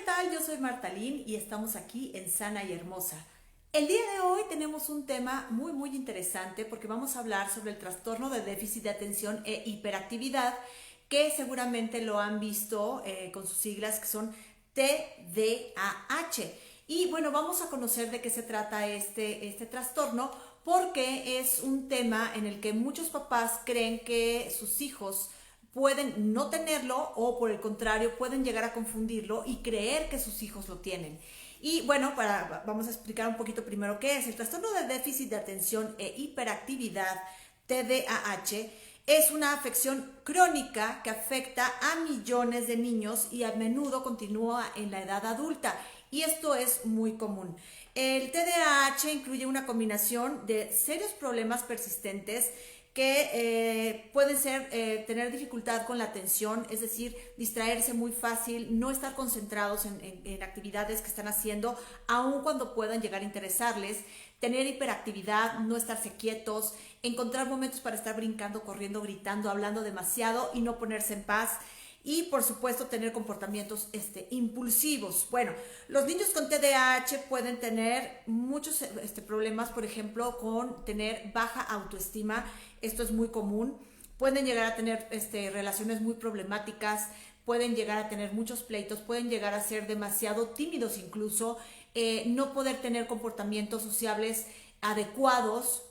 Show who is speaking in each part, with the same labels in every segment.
Speaker 1: tal? Yo soy Martalín y estamos aquí en Sana y Hermosa. El día de hoy tenemos un tema muy interesante porque vamos a hablar sobre el trastorno de déficit de atención e hiperactividad, que seguramente lo han visto con sus siglas, que son TDAH. Y bueno, vamos a conocer de qué se trata este trastorno, porque es un tema en el que muchos papás creen que sus hijos pueden no tenerlo o por el contrario pueden llegar a confundirlo y creer que sus hijos lo tienen. Y bueno, vamos a explicar un poquito primero qué es. El trastorno de déficit de atención e hiperactividad, TDAH, es una afección crónica que afecta a millones de niños y a menudo continúa en la edad adulta. Y esto es muy común. El TDAH incluye una combinación de serios problemas persistentes que pueden ser tener dificultad con la atención, es decir, distraerse muy fácil, no estar concentrados en actividades que están haciendo, aun cuando puedan llegar a interesarles, tener hiperactividad, no estarse quietos, encontrar momentos para estar brincando, corriendo, gritando, hablando demasiado y no ponerse en paz. Y por supuesto tener comportamientos impulsivos. Bueno, los niños con TDAH pueden tener muchos problemas, por ejemplo, con tener baja autoestima. Esto es muy común. Pueden llegar a tener relaciones muy problemáticas, pueden llegar a tener muchos pleitos, pueden llegar a ser demasiado tímidos incluso, no poder tener comportamientos sociables adecuados,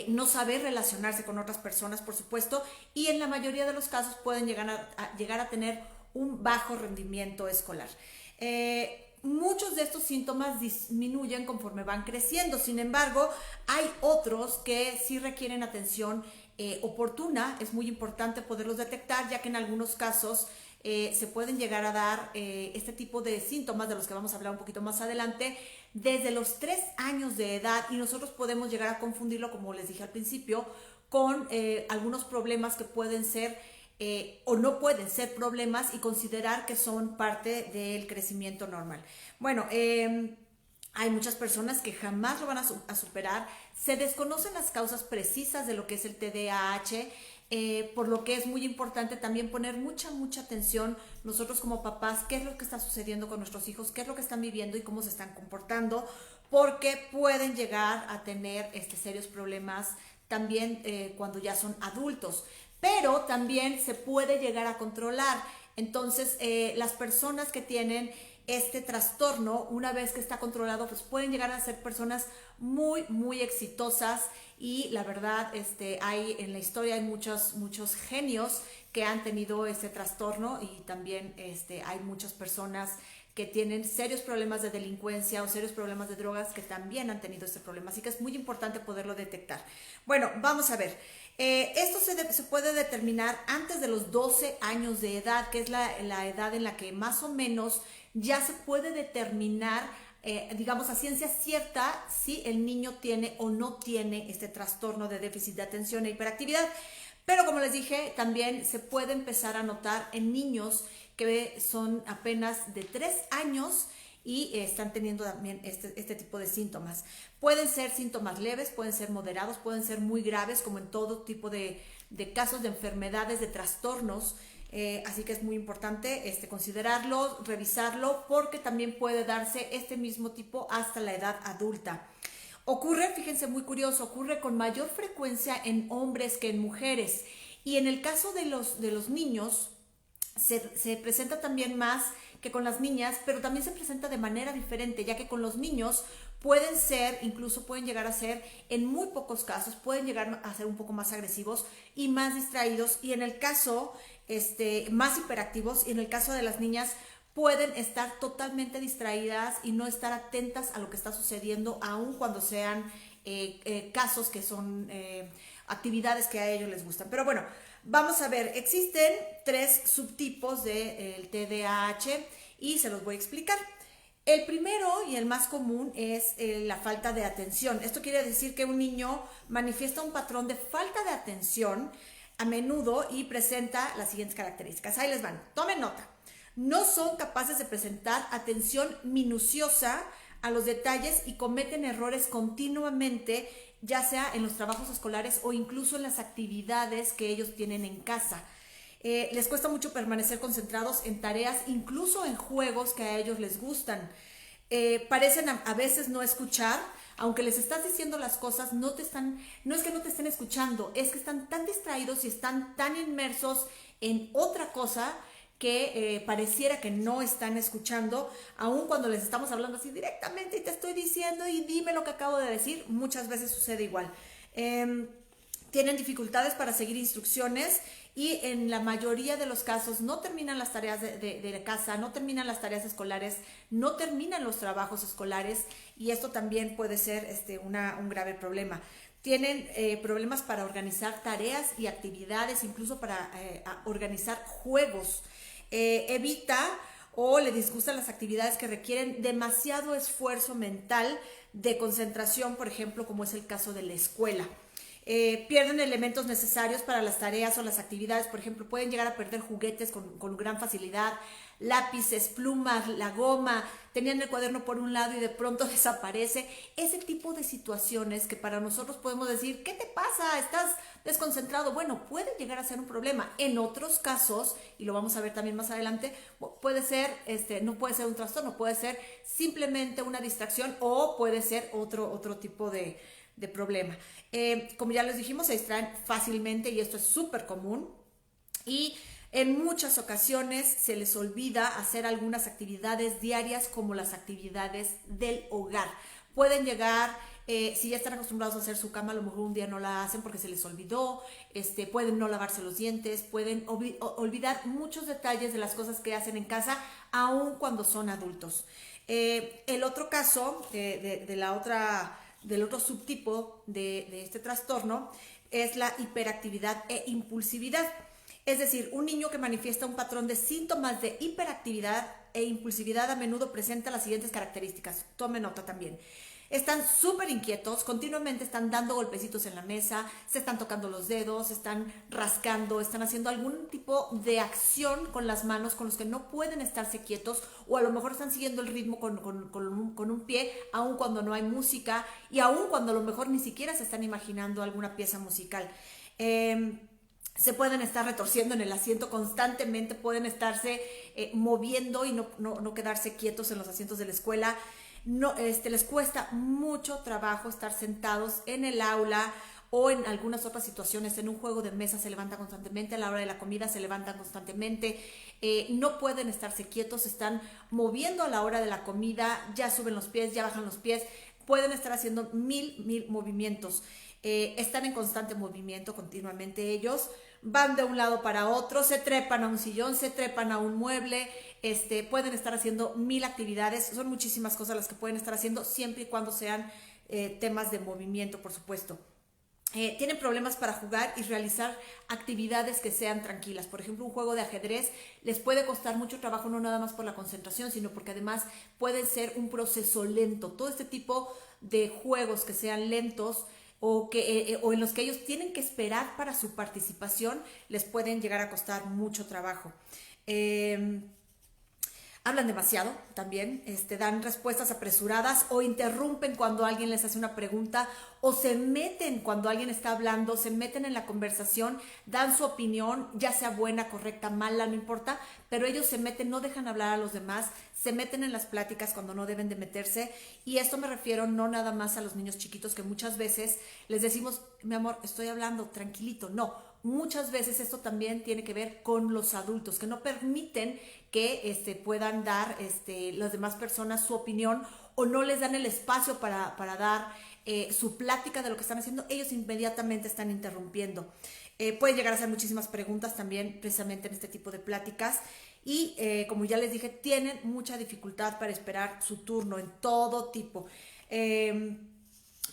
Speaker 1: no saber relacionarse con otras personas, por supuesto, y en la mayoría de los casos pueden llegar a tener un bajo rendimiento escolar. Muchos de estos síntomas disminuyen conforme van creciendo, sin embargo, hay otros que sí requieren atención oportuna. Es muy importante poderlos detectar, ya que en algunos casos se pueden llegar a dar este tipo de síntomas, de los que vamos a hablar un poquito más adelante, desde los 3 años de edad, y nosotros podemos llegar a confundirlo, como les dije al principio, con algunos problemas que pueden ser o no pueden ser problemas y considerar que son parte del crecimiento normal. Bueno, hay muchas personas que jamás lo van a superar. Se desconocen las causas precisas de lo que es el TDAH, por lo que es muy importante también poner mucha atención nosotros como papás, qué es lo que está sucediendo con nuestros hijos, qué es lo que están viviendo y cómo se están comportando, porque pueden llegar a tener serios problemas también cuando ya son adultos, pero también se puede llegar a controlar. Entonces las personas que tienen este trastorno, una vez que está controlado, pues pueden llegar a ser personas muy exitosas. Y la verdad, hay en la historia hay muchos genios que han tenido este trastorno, y también hay muchas personas que tienen serios problemas de delincuencia o serios problemas de drogas que también han tenido este problema. Así que es muy importante poderlo detectar. Bueno, vamos a ver. Esto se puede determinar antes de los 12 años de edad, que es la edad en la que más o menos ya se puede determinar, digamos a ciencia cierta, si el niño tiene o no tiene este trastorno de déficit de atención e hiperactividad. Pero como les dije, también se puede empezar a notar en niños que son apenas de 3 años y están teniendo también este tipo de síntomas. Pueden ser síntomas leves, pueden ser moderados, pueden ser muy graves, como en todo tipo de casos de enfermedades, de trastornos. Así que es muy importante considerarlo, revisarlo, porque también puede darse este mismo tipo hasta la edad adulta. Ocurre, fíjense, muy curioso, ocurre con mayor frecuencia en hombres que en mujeres. Y en el caso de los niños, se presenta también más que con las niñas, pero también se presenta de manera diferente, ya que con los niños incluso pueden llegar a ser, en muy pocos casos, pueden llegar a ser un poco más agresivos y más distraídos, y en el caso, más hiperactivos, y en el caso de las niñas, pueden estar totalmente distraídas y no estar atentas a lo que está sucediendo, aun cuando sean casos que son actividades que a ellos les gustan. Pero bueno, vamos a ver, existen 3 subtipos del TDAH y se los voy a explicar. El primero y el más común es la falta de atención. Esto quiere decir que un niño manifiesta un patrón de falta de atención a menudo y presenta las siguientes características. Ahí les van, tomen nota. No son capaces de presentar atención minuciosa a los detalles y cometen errores continuamente, ya sea en los trabajos escolares o incluso en las actividades que ellos tienen en casa. Les cuesta mucho permanecer concentrados en tareas, incluso en juegos que a ellos les gustan. Parecen a veces no escuchar, aunque les estás diciendo las cosas, no es que no te estén escuchando, es que están tan distraídos y están tan inmersos en otra cosa que pareciera que no están escuchando, aun cuando les estamos hablando así directamente y te estoy diciendo y dime lo que acabo de decir. Muchas veces sucede igual. Tienen dificultades para seguir instrucciones y en la mayoría de los casos no terminan las tareas de casa, no terminan las tareas escolares, no terminan los trabajos escolares, y esto también puede ser un grave problema. Tienen problemas para organizar tareas y actividades, incluso para organizar juegos. Evita o le disgustan las actividades que requieren demasiado esfuerzo mental de concentración, por ejemplo, como es el caso de la escuela. Pierden elementos necesarios para las tareas o las actividades. Por ejemplo, pueden llegar a perder juguetes con gran facilidad, lápices, plumas, la goma. Tenían el cuaderno por un lado y de pronto desaparece. Ese tipo de situaciones que para nosotros podemos decir, ¿qué te pasa? ¿Estás desconcentrado? Bueno, puede llegar a ser un problema. En otros casos, y lo vamos a ver también más adelante, puede ser, no puede ser un trastorno, puede ser simplemente una distracción o puede ser otro tipo de problema. Como ya les dijimos, se distraen fácilmente y esto es súper común, y en muchas ocasiones se les olvida hacer algunas actividades diarias, como las actividades del hogar. Pueden llegar, si ya están acostumbrados a hacer su cama, a lo mejor un día no la hacen porque se les olvidó, pueden no lavarse los dientes, pueden olvidar muchos detalles de las cosas que hacen en casa, aun cuando son adultos. El otro caso del otro subtipo de este trastorno es la hiperactividad e impulsividad. Es decir, un niño que manifiesta un patrón de síntomas de hiperactividad e impulsividad a menudo presenta las siguientes características. Tome nota también. Están súper inquietos, continuamente están dando golpecitos en la mesa, se están tocando los dedos, están rascando, están haciendo algún tipo de acción con las manos con los que no pueden estarse quietos, o a lo mejor están siguiendo el ritmo con un pie, aun cuando no hay música, y aun cuando a lo mejor ni siquiera se están imaginando alguna pieza musical. Se pueden estar retorciendo en el asiento constantemente, pueden estarse moviendo y no quedarse quietos en los asientos de la escuela. Les cuesta mucho trabajo estar sentados en el aula o en algunas otras situaciones. En un juego de mesa se levantan constantemente, a la hora de la comida se levantan constantemente, no pueden estarse quietos, están moviendo a la hora de la comida, ya suben los pies, ya bajan los pies, pueden estar haciendo mil movimientos. Están en constante movimiento continuamente ellos, van de un lado para otro, se trepan a un sillón, se trepan a un mueble, pueden estar haciendo mil actividades, son muchísimas cosas las que pueden estar haciendo, siempre y cuando sean temas de movimiento, por supuesto. Tienen problemas para jugar y realizar actividades que sean tranquilas. Por ejemplo, un juego de ajedrez les puede costar mucho trabajo, no nada más por la concentración, sino porque además puede ser un proceso lento. Todo este tipo de juegos que sean lentos o en los que ellos tienen que esperar para su participación, les pueden llegar a costar mucho trabajo. Hablan demasiado también, dan respuestas apresuradas o interrumpen cuando alguien les hace una pregunta, o se meten cuando alguien está hablando, se meten en la conversación, dan su opinión, ya sea buena, correcta, mala, no importa, pero ellos se meten, no dejan hablar a los demás, se meten en las pláticas cuando no deben de meterse. Y esto me refiero no nada más a los niños chiquitos, que muchas veces les decimos, mi amor, estoy hablando, tranquilito. No, muchas veces esto también tiene que ver con los adultos, que no permiten que puedan dar las demás personas su opinión, o no les dan el espacio para dar su plática de lo que están haciendo. Ellos inmediatamente están interrumpiendo. Pueden llegar a hacer muchísimas preguntas también precisamente en este tipo de pláticas. Y como ya les dije, tienen mucha dificultad para esperar su turno en todo tipo.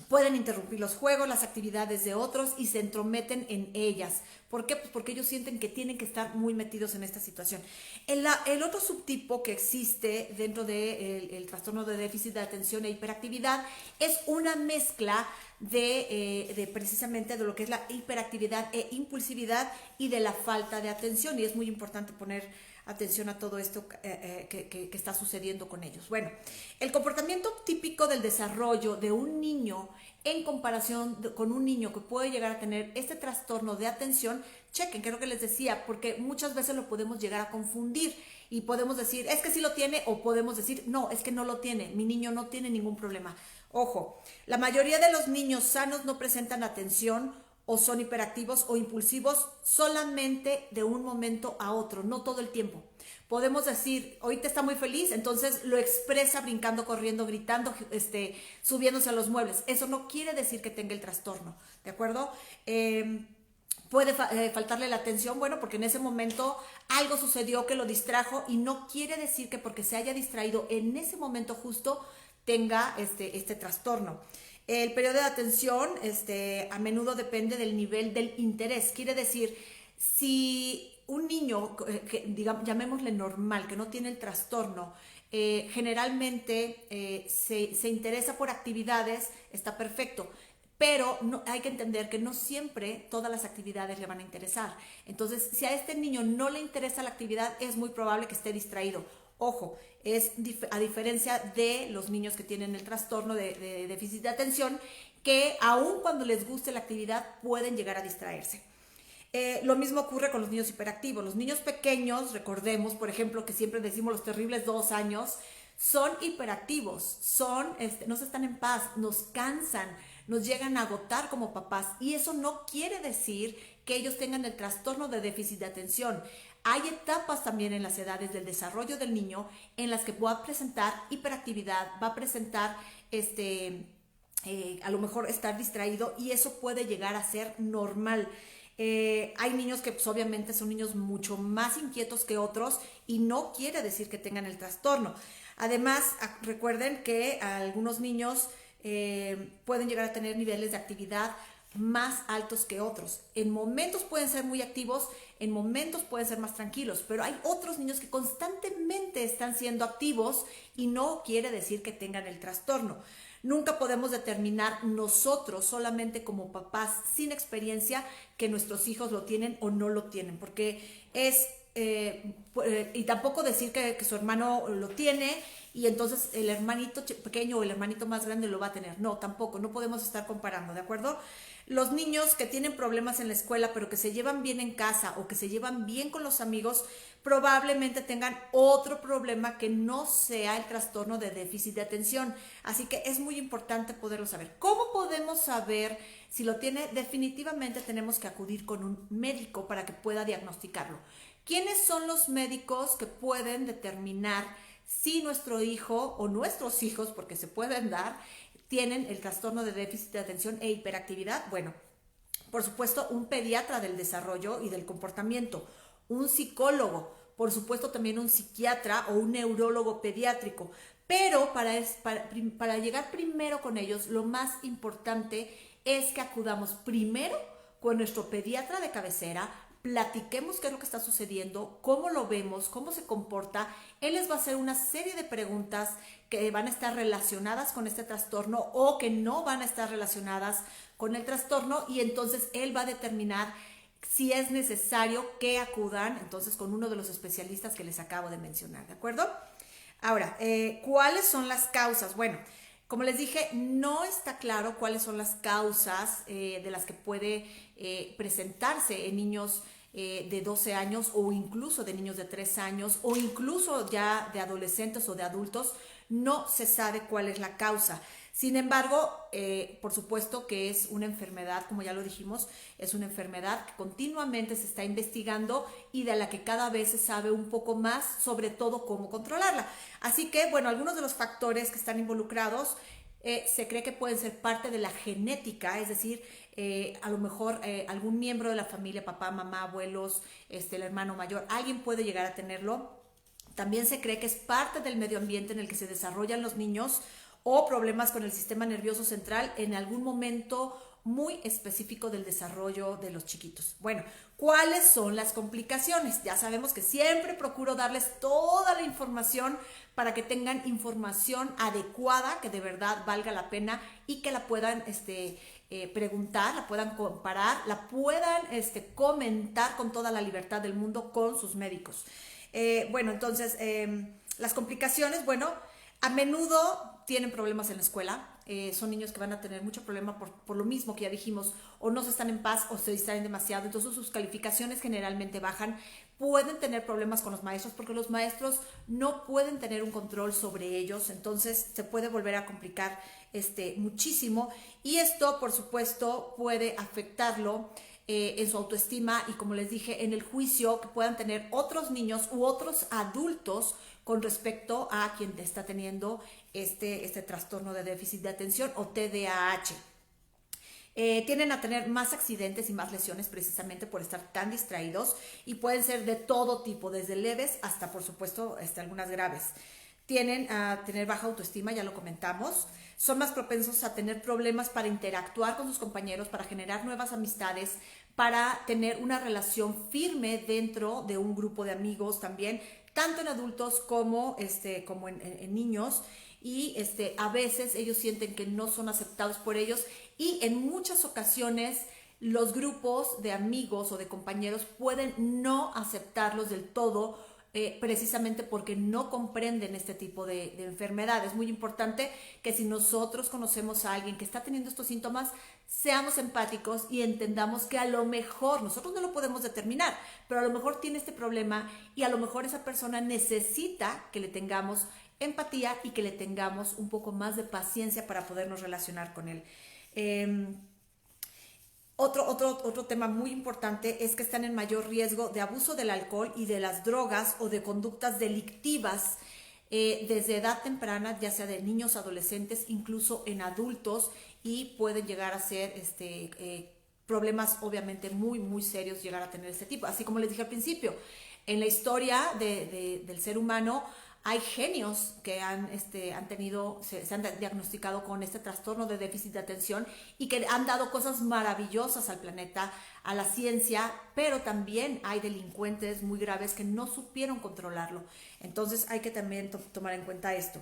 Speaker 1: Pueden interrumpir los juegos, las actividades de otros y se entrometen en ellas. ¿Por qué? Pues porque ellos sienten que tienen que estar muy metidos en esta situación. El otro subtipo que existe dentro del trastorno de déficit de atención e hiperactividad es una mezcla de precisamente de lo que es la hiperactividad e impulsividad y de la falta de atención. Y es muy importante poner atención a todo esto que está sucediendo con ellos. Bueno, el comportamiento típico del desarrollo de un niño en comparación con un niño que puede llegar a tener este trastorno de atención, chequen, creo que les decía, porque muchas veces lo podemos llegar a confundir y podemos decir, es que sí lo tiene, o podemos decir, no, es que no lo tiene, mi niño no tiene ningún problema. Ojo, la mayoría de los niños sanos no presentan atención o son hiperactivos o impulsivos solamente de un momento a otro, no todo el tiempo. Podemos decir, ahorita está muy feliz, entonces lo expresa brincando, corriendo, gritando, subiéndose a los muebles. Eso no quiere decir que tenga el trastorno, ¿de acuerdo? Puede faltarle la atención, bueno, porque en ese momento algo sucedió que lo distrajo y no quiere decir que porque se haya distraído en ese momento justo tenga este trastorno. El periodo de atención a menudo depende del nivel del interés. Quiere decir, si un niño, digamos, llamémosle normal, que no tiene el trastorno, generalmente se interesa por actividades, está perfecto. Pero no, hay que entender que no siempre todas las actividades le van a interesar. Entonces, si a este niño no le interesa la actividad, es muy probable que esté distraído. Ojo, es a diferencia de los niños que tienen el trastorno de déficit de atención, que aun cuando les guste la actividad pueden llegar a distraerse. Lo mismo ocurre con los niños hiperactivos. Los niños pequeños, recordemos, por ejemplo, que siempre decimos los terribles 2 años, son hiperactivos, no están en paz, nos cansan, nos llegan a agotar como papás, y eso no quiere decir que ellos tengan el trastorno de déficit de atención. Hay etapas también en las edades del desarrollo del niño en las que va a presentar hiperactividad, va a presentar a lo mejor estar distraído, y eso puede llegar a ser normal. Hay niños que pues, obviamente son niños mucho más inquietos que otros, y no quiere decir que tengan el trastorno. Además, recuerden que algunos niños pueden llegar a tener niveles de actividad más altos que otros. En momentos pueden ser muy activos, en momentos pueden ser más tranquilos, pero hay otros niños que constantemente están siendo activos y no quiere decir que tengan el trastorno. Nunca podemos determinar nosotros, solamente como papás sin experiencia, que nuestros hijos lo tienen o no lo tienen, porque y tampoco decir que su hermano lo tiene y entonces el hermanito pequeño o el hermanito más grande lo va a tener. No, tampoco, no podemos estar comparando, ¿de acuerdo? Los niños que tienen problemas en la escuela pero que se llevan bien en casa o que se llevan bien con los amigos, probablemente tengan otro problema que no sea el trastorno de déficit de atención. Así que es muy importante poderlo saber. ¿Cómo podemos saber si lo tiene? Definitivamente tenemos que acudir con un médico para que pueda diagnosticarlo. ¿Quiénes son los médicos que pueden determinar si nuestro hijo o nuestros hijos, porque se pueden dar, tienen el trastorno de déficit de atención e hiperactividad? Bueno, por supuesto, un pediatra del desarrollo y del comportamiento, un psicólogo, por supuesto también un psiquiatra o un neurólogo pediátrico. Pero para llegar primero con ellos, lo más importante es que acudamos primero con nuestro pediatra de cabecera, platiquemos qué es lo que está sucediendo, cómo lo vemos, cómo se comporta. Él les va a hacer una serie de preguntas que van a estar relacionadas con este trastorno o que no van a estar relacionadas con el trastorno, y entonces él va a determinar si es necesario que acudan entonces con uno de los especialistas que les acabo de mencionar, ¿de acuerdo? Ahora, ¿cuáles son las causas? Bueno, como les dije, no está claro cuáles son las causas de las que puede presentarse en niños de 12 años o incluso de niños de 3 años o incluso ya de adolescentes o de adultos. No se sabe cuál es la causa. Sin embargo, por supuesto que es una enfermedad, como ya lo dijimos, es una enfermedad que continuamente se está investigando y de la que cada vez se sabe un poco más, sobre todo cómo controlarla. Así que, bueno, algunos de los factores que están involucrados se cree que pueden ser parte de la genética, es decir, a lo mejor algún miembro de la familia, papá, mamá, abuelos, el hermano mayor, alguien puede llegar a tenerlo. También se cree que es parte del medio ambiente en el que se desarrollan los niños o problemas con el sistema nervioso central en algún momento muy específico del desarrollo de los chiquitos. Bueno, ¿cuáles son las complicaciones? Ya sabemos que siempre procuro darles toda la información para que tengan información adecuada, que de verdad valga la pena y que la puedan preguntar, la puedan comparar, la puedan comentar con toda la libertad del mundo con sus médicos. Bueno, entonces, las complicaciones, bueno, a menudo tienen problemas en la escuela. Son niños que van a tener mucho problema por lo mismo que ya dijimos, o no se están en paz o se distraen demasiado, entonces sus calificaciones generalmente bajan. Pueden tener problemas con los maestros porque los maestros no pueden tener un control sobre ellos, entonces se puede volver a complicar muchísimo, y esto por supuesto puede afectarlo en su autoestima y, como les dije, en el juicio que puedan tener otros niños u otros adultos con respecto a quien está teniendo este trastorno de déficit de atención o TDAH. Tienden a tener más accidentes y más lesiones precisamente por estar tan distraídos, y pueden ser de todo tipo, desde leves hasta, por supuesto, algunas graves. Tienden a tener baja autoestima, ya lo comentamos. Son más propensos a tener problemas para interactuar con sus compañeros, para generar nuevas amistades, para tener una relación firme dentro de un grupo de amigos también, tanto en adultos como en niños. Y a veces ellos sienten que no son aceptados por ellos, y en muchas ocasiones los grupos de amigos o de compañeros pueden no aceptarlos del todo, precisamente porque no comprenden este tipo de enfermedad. Es muy importante que si nosotros conocemos a alguien que está teniendo estos síntomas, seamos empáticos y entendamos que a lo mejor, nosotros no lo podemos determinar, pero a lo mejor tiene este problema y a lo mejor esa persona necesita que le tengamos empatía y que le tengamos un poco más de paciencia para podernos relacionar con él. Otro tema muy importante es que están en mayor riesgo de abuso del alcohol y de las drogas o de conductas delictivas desde edad temprana, ya sea de niños, adolescentes, incluso en adultos, y pueden llegar a ser problemas obviamente muy, muy serios llegar a tener este tipo. Así como les dije al principio, en la historia del ser humano hay genios que se han diagnosticado con este trastorno de déficit de atención y que han dado cosas maravillosas al planeta, a la ciencia, pero también hay delincuentes muy graves que no supieron controlarlo. Entonces hay que también tomar en cuenta esto.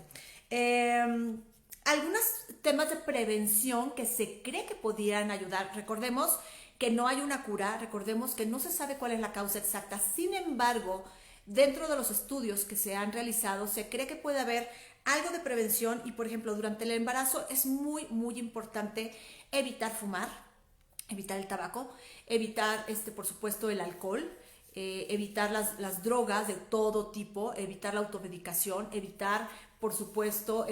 Speaker 1: Algunos temas de prevención que se cree que podrían ayudar. Recordemos que no hay una cura, recordemos que no se sabe cuál es la causa exacta. Sin embargo, dentro de los estudios que se han realizado, se cree que puede haber algo de prevención, y por ejemplo, durante el embarazo es muy, muy importante evitar fumar, evitar el tabaco, evitar, por supuesto, el alcohol, evitar las drogas de todo tipo, evitar la automedicación, evitar, por supuesto,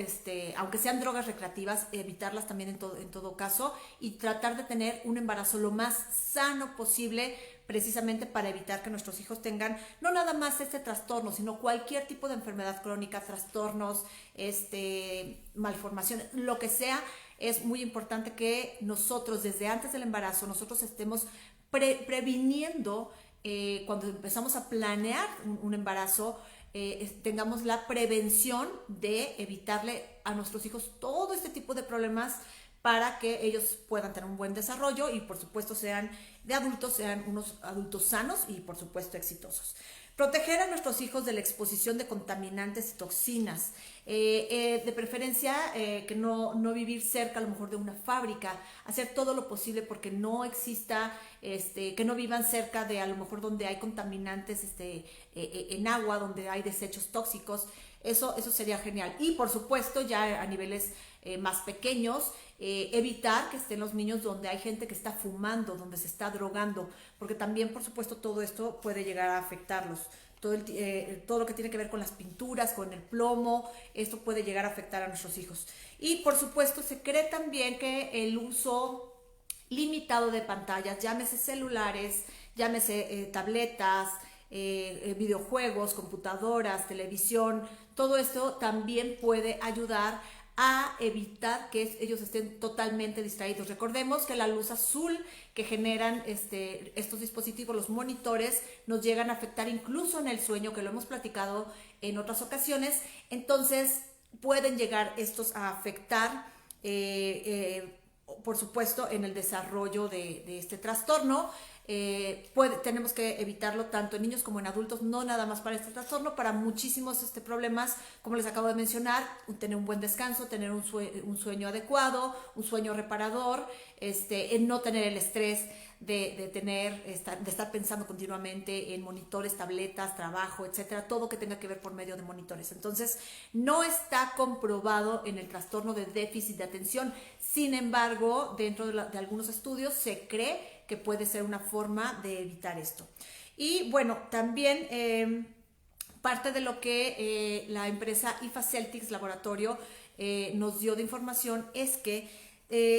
Speaker 1: aunque sean drogas recreativas, evitarlas también en todo caso, y tratar de tener un embarazo lo más sano posible, precisamente para evitar que nuestros hijos tengan no nada más este trastorno, sino cualquier tipo de enfermedad crónica, trastornos, malformaciones, lo que sea. Es muy importante que nosotros desde antes del embarazo, nosotros estemos previniendo, cuando empezamos a planear un embarazo, tengamos la prevención de evitarle a nuestros hijos todo este tipo de problemas, para que ellos puedan tener un buen desarrollo y por supuesto sean unos adultos sanos y por supuesto exitosos. Proteger a nuestros hijos de la exposición de contaminantes y toxinas, de preferencia que no vivir cerca a lo mejor de una fábrica, hacer todo lo posible porque no exista, que no vivan cerca de a lo mejor donde hay contaminantes en agua, donde hay desechos tóxicos. Eso sería genial. Y por supuesto ya a niveles más pequeños, evitar que estén los niños donde hay gente que está fumando, donde se está drogando, porque también por supuesto todo esto puede llegar a afectarlos. Todo lo que tiene que ver con las pinturas, con el plomo, esto puede llegar a afectar a nuestros hijos. Y por supuesto se cree también que el uso limitado de pantallas, llámese celulares, llámese tabletas, videojuegos, computadoras, televisión, todo esto también puede ayudar a evitar que ellos estén totalmente distraídos. Recordemos que la luz azul que generan estos dispositivos, los monitores, nos llegan a afectar incluso en el sueño, que lo hemos platicado en otras ocasiones. Entonces pueden llegar estos a afectar, por supuesto, en el desarrollo de este trastorno. tenemos que evitarlo tanto en niños como en adultos, no nada más para este trastorno, para muchísimos problemas, como les acabo de mencionar, tener un buen descanso, tener un sueño adecuado, un sueño reparador, en no tener el estrés de estar pensando continuamente en monitores, tabletas, trabajo, etcétera, todo que tenga que ver por medio de monitores. Entonces, no está comprobado en el trastorno de déficit de atención. Sin embargo, dentro de algunos estudios se cree que puede ser una forma de evitar esto. Y bueno, también parte de lo que la empresa IFA Celtics Laboratorio nos dio de información es que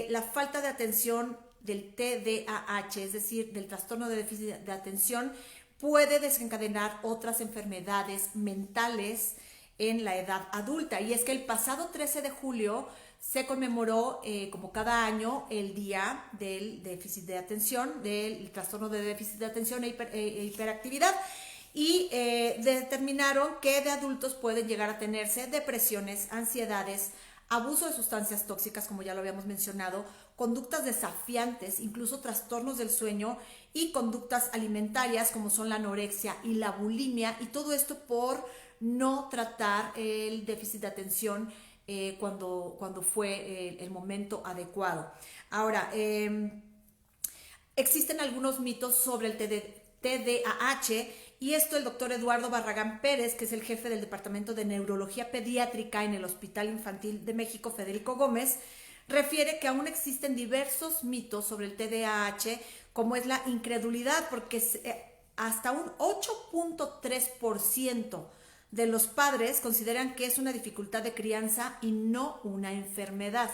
Speaker 1: la falta de atención del TDAH, es decir, del trastorno de déficit de atención, puede desencadenar otras enfermedades mentales en la edad adulta. Y es que el pasado 13 de julio se conmemoró, como cada año, el día del déficit de atención, del trastorno de déficit de atención e hiperactividad. Y determinaron que de adultos pueden llegar a tenerse depresiones, ansiedades, abuso de sustancias tóxicas, como ya lo habíamos mencionado, conductas desafiantes, incluso trastornos del sueño y conductas alimentarias como son la anorexia y la bulimia, y todo esto por no tratar el déficit de atención cuando fue el momento adecuado. Ahora, existen algunos mitos sobre el TDAH, y esto el doctor Eduardo Barragán Pérez, que es el jefe del Departamento de Neurología Pediátrica en el Hospital Infantil de México, Federico Gómez, refiere que aún existen diversos mitos sobre el TDAH, como es la incredulidad, porque hasta un 8.3% de los padres consideran que es una dificultad de crianza y no una enfermedad.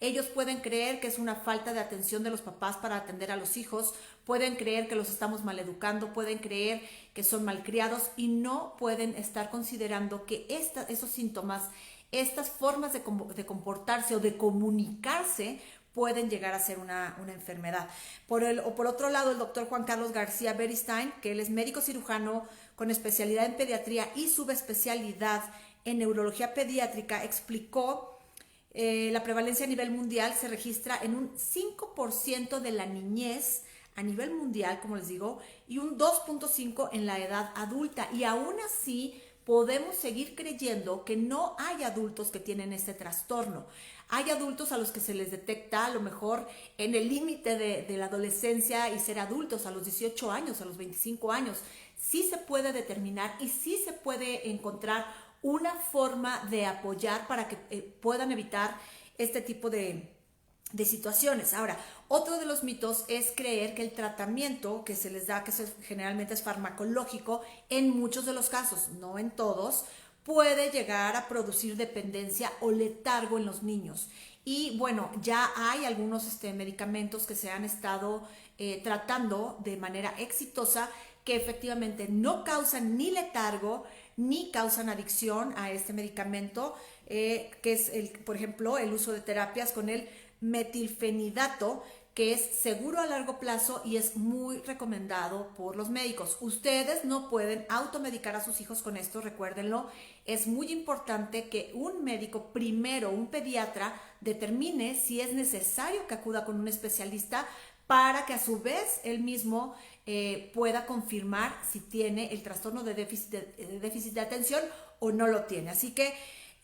Speaker 1: Ellos pueden creer que es una falta de atención de los papás para atender a los hijos, pueden creer que los estamos maleducando, pueden creer que son malcriados y no pueden estar considerando que esos síntomas, estas formas de comportarse o de comunicarse pueden llegar a ser una enfermedad. Por otro lado, el doctor Juan Carlos García Beristain, que él es médico cirujano con especialidad en pediatría y subespecialidad en neurología pediátrica, explicó la prevalencia a nivel mundial se registra en un 5% de la niñez a nivel mundial, como les digo, y un 2.5% en la edad adulta. Y aún así podemos seguir creyendo que no hay adultos que tienen este trastorno. Hay adultos a los que se les detecta a lo mejor en el límite de la adolescencia y ser adultos a los 18 años, a los 25 años. Sí se puede determinar y sí se puede encontrar una forma de apoyar para que puedan evitar este tipo de situaciones. Ahora, otro de los mitos es creer que el tratamiento que se les da, que generalmente es farmacológico, en muchos de los casos, no en todos, puede llegar a producir dependencia o letargo en los niños. Y bueno, ya hay algunos medicamentos que se han estado tratando de manera exitosa que efectivamente no causan ni letargo ni causan adicción a este medicamento, que es, por ejemplo, el uso de terapias con el metilfenidato, que es seguro a largo plazo y es muy recomendado por los médicos. Ustedes no pueden automedicar a sus hijos con esto, recuérdenlo. Es muy importante que un médico, primero un pediatra, determine si es necesario que acuda con un especialista para que a su vez él mismo pueda confirmar si tiene el trastorno de déficit de atención o no lo tiene. Así que,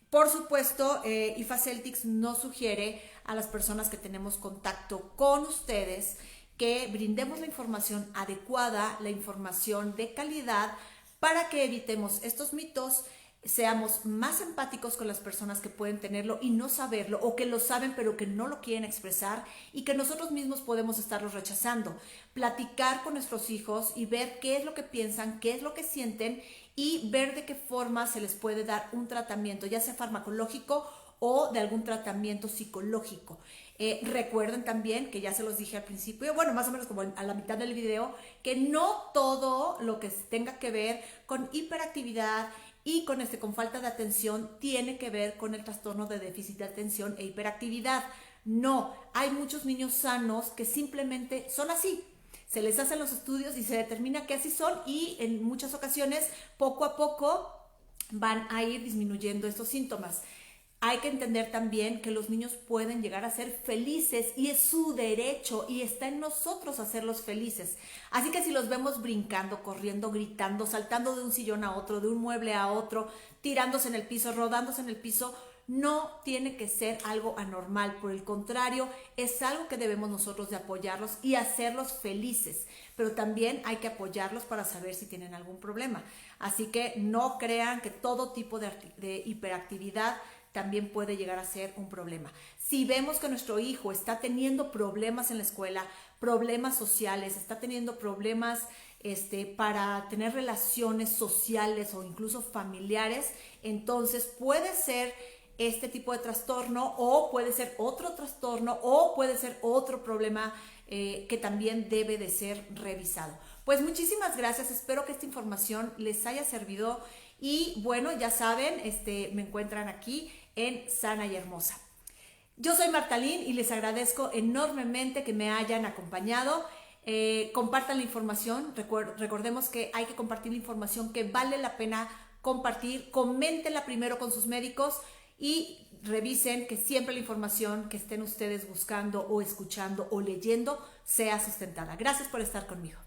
Speaker 1: por supuesto, IFA Celtics nos sugiere a las personas que tenemos contacto con ustedes que brindemos la información adecuada, la información de calidad, para que evitemos estos mitos, seamos más empáticos con las personas que pueden tenerlo y no saberlo, o que lo saben pero que no lo quieren expresar, y que nosotros mismos podemos estarlos rechazando. Platicar con nuestros hijos y ver qué es lo que piensan, qué es lo que sienten, y ver de qué forma se les puede dar un tratamiento, ya sea farmacológico o de algún tratamiento psicológico. Recuerden también, que ya se los dije al principio, bueno, más o menos como a la mitad del video, que no todo lo que tenga que ver con hiperactividad y con falta de atención tiene que ver con el trastorno de déficit de atención e hiperactividad. No, hay muchos niños sanos que simplemente son así. Se les hacen los estudios y se determina que así son, y en muchas ocasiones, poco a poco, van a ir disminuyendo estos síntomas. Hay que entender también que los niños pueden llegar a ser felices y es su derecho y está en nosotros hacerlos felices. Así que si los vemos brincando, corriendo, gritando, saltando de un sillón a otro, de un mueble a otro, tirándose en el piso, rodándose en el piso, no tiene que ser algo anormal. Por el contrario, es algo que debemos nosotros de apoyarlos y hacerlos felices. Pero también hay que apoyarlos para saber si tienen algún problema. Así que no crean que todo tipo de hiperactividad también puede llegar a ser un problema. Si vemos que nuestro hijo está teniendo problemas en la escuela, problemas sociales, está teniendo problemas para tener relaciones sociales o incluso familiares, entonces puede ser este tipo de trastorno o puede ser otro trastorno o puede ser otro problema que también debe de ser revisado. Pues muchísimas gracias, espero que esta información les haya servido y bueno, ya saben, me encuentran aquí en Sana y Hermosa. Yo soy Martalín y les agradezco enormemente que me hayan acompañado. Compartan la información, recordemos que hay que compartir la información que vale la pena compartir, coméntenla primero con sus médicos y revisen que siempre la información que estén ustedes buscando o escuchando o leyendo sea sustentada. Gracias por estar conmigo.